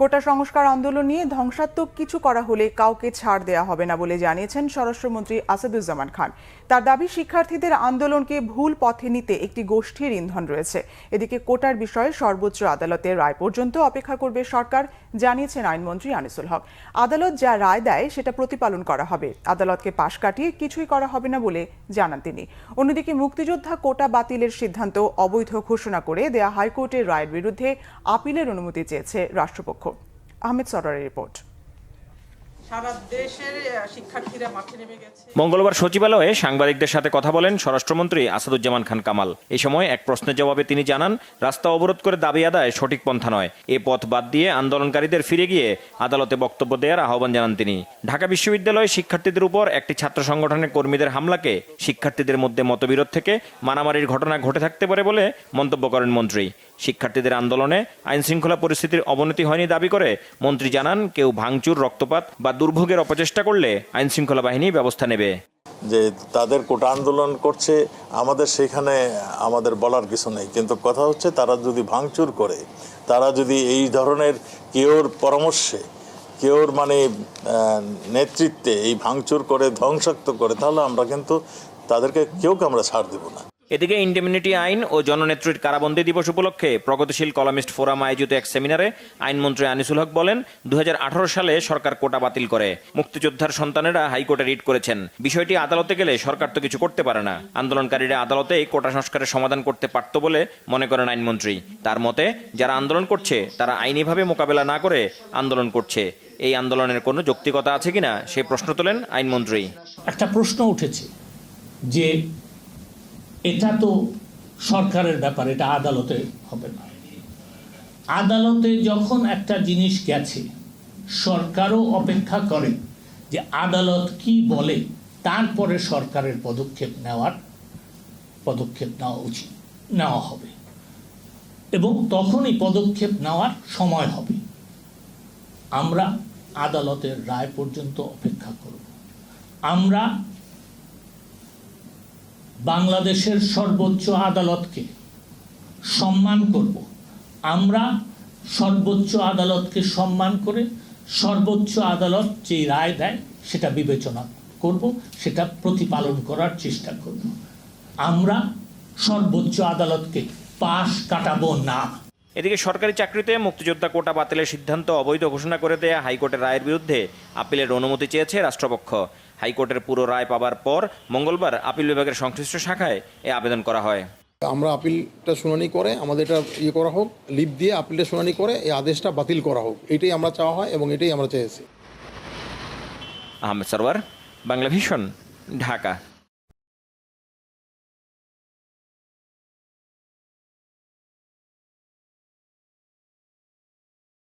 কোটা সংস্কার আন্দোলন নিয়ে ধ্বংসাত্মক কিছু করা হলে কাউকে ছাড় দেওয়া হবে না বলে জানিয়েছেন স্বরাষ্ট্রমন্ত্রী আসাদুজ্জামান খান। তার দাবি, শিক্ষার্থীদের আন্দোলনকে ভুল পথে নিতে একটি গোষ্ঠীর ইন্ধন রয়েছে। এদিকে কোটার বিষয়ে সর্বোচ্চ আদালতের রায় পর্যন্ত অপেক্ষা করবে সরকার, জানিয়েছেন আইনমন্ত্রী আনিসুল হক। আদালত যা রায় দেয় সেটা প্রতিপালন করা হবে, আদালতকে পাশ কাটিয়ে কিছুই করা হবে না বলে জানান তিনি। অন্যদিকে মুক্তিযোদ্ধা কোটা বাতিলের সিদ্ধান্ত অবৈধ ঘোষণা করে দেয়া হাইকোর্টের রায়ের বিরুদ্ধে আপিলের অনুমতি চেয়েছে রাষ্ট্রপক্ষ। আহমেদ সরারের রিপোর্ট। মঙ্গলবার সচিবালয়ে সাংবাদিকদের সাথে কথা বলেন স্বরাষ্ট্রমন্ত্রী আসাদুজ্জামান খান কামাল। এই সময় এক প্রশ্নের জবাবে তিনি জানান, রাস্তা অবরোধ করে দাবি আদায় সঠিক পন্থা নয়। এ পথ বাদ দিয়ে আন্দোলনকারীদের ফিরে গিয়ে আদালতে বক্তব্য দেওয়ার আহ্বান জানান তিনি। ঢাকা বিশ্ববিদ্যালয়ে শিক্ষার্থীদের উপর একটি ছাত্র সংগঠনের কর্মীদের হামলাকে শিক্ষার্থীদের মধ্যে মতবিরোধ থেকে মারামারির ঘটনা ঘটে থাকতে পারে বলে মন্তব্য করেন মন্ত্রী। শিক্ষার্থীদের আন্দোলনে আইনশৃঙ্খলা পরিস্থিতির অবনতি হয়নি দাবি করে মন্ত্রী জানান, কেউ ভাঙচুর, রক্তপাত বা দুর্ভোগের অপচেষ্টা করলে আইনশৃঙ্খলা বাহিনী ব্যবস্থা নেবে। যে তাদের কোটা আন্দোলন করছে, আমাদের সেখানে আমাদের বলার কিছু নেই, কিন্তু কথা হচ্ছে তারা যদি ভাঙচুর করে, তারা যদি এই ধরনের কেউর পরামর্শে, কেউর নেতৃত্বে এই ভাঙচুর করে ধ্বংসাত্মক করে, তাহলে আমরা কিন্তু তাদেরকে কেউকে আমরা ছাড় দেব না। এদিকে ইন্ডেমনিটি আইন ও জননেত্রীর কারাবন্দী দিবস উপলক্ষে প্রগতিশীল কলামিস্ট ফোরাম আয়োজিত এক সেমিনারে আইনমন্ত্রী আনিসুল হক বলেন, 2018 সালে সরকার কোটা বাতিল করে। মুক্তিযোদ্ধার সন্তানেরা হাইকোর্টে রিট করেছেন। বিষয়টি আদালতে গেলে সরকার তো কিছু করতে পারে না। আন্দোলনকারীরা আদালতে কোটা সংস্কারের সমাধান করতে পারত বলে মনে করেন আইনমন্ত্রী। তার মতে, যারা আন্দোলন করছে তারা আইনিভাবে মোকাবেলা না করে আন্দোলন করছে। এই আন্দোলনের কোনো যৌক্তিকতা আছে কিনা সেই প্রশ্ন তোলেন আইনমন্ত্রী। একটা প্রশ্ন উঠেছে যে এটা তো সরকারের ব্যাপার, এটা আদালতে হবে না। আদালতে যখন একটা জিনিস গেছে, সরকারও অপেক্ষা করে যে আদালত কি বলে, তারপরে সরকারের পদক্ষেপ নেওয়া উচিত, নেওয়া হবে, এবং তখনই পদক্ষেপ নেওয়ার সময় হবে। আমরা আদালতের রায় পর্যন্ত অপেক্ষা করব। আমরা বাংলাদেশের সর্বোচ্চ আদালতকে সম্মান করব। আমরা সর্বোচ্চ আদালতকে সম্মান করে সর্বোচ্চ আদালত যে রায় দেয় সেটা বিবেচনা করব, সেটা প্রতিপালন করার চেষ্টা করব। আমরা সর্বোচ্চ আদালতকে পাশ কাটাবো না। এদিকে সরকারি চাকরিতে মুক্তিযোদ্ধা কোটা বাতিলের সিদ্ধান্ত অবৈধ ঘোষণা করে দেয়া হাইকোর্টের রায়ের বিরুদ্ধে আপিলের অনুমতি চেয়েছে রাষ্ট্রপক্ষ। হাইকোর্টের পুরো রায় পাবার পর মঙ্গলবার আপিল বিভাগের সংশ্লিষ্ট শাখায় এ আবেদন করা হয়। আমরা আপিলটা শুনানি করে আমাদের এটা করা হোক, লিভ দিয়ে আপিলটা শুনানি করে এই আদেশটা বাতিল করা হোক, এটাই আমরা চাওয়া হয় এবং এটাই আমরা চেয়েছি। আহমেদ সরওয়ার, বাংলা ভিশন, ঢাকা।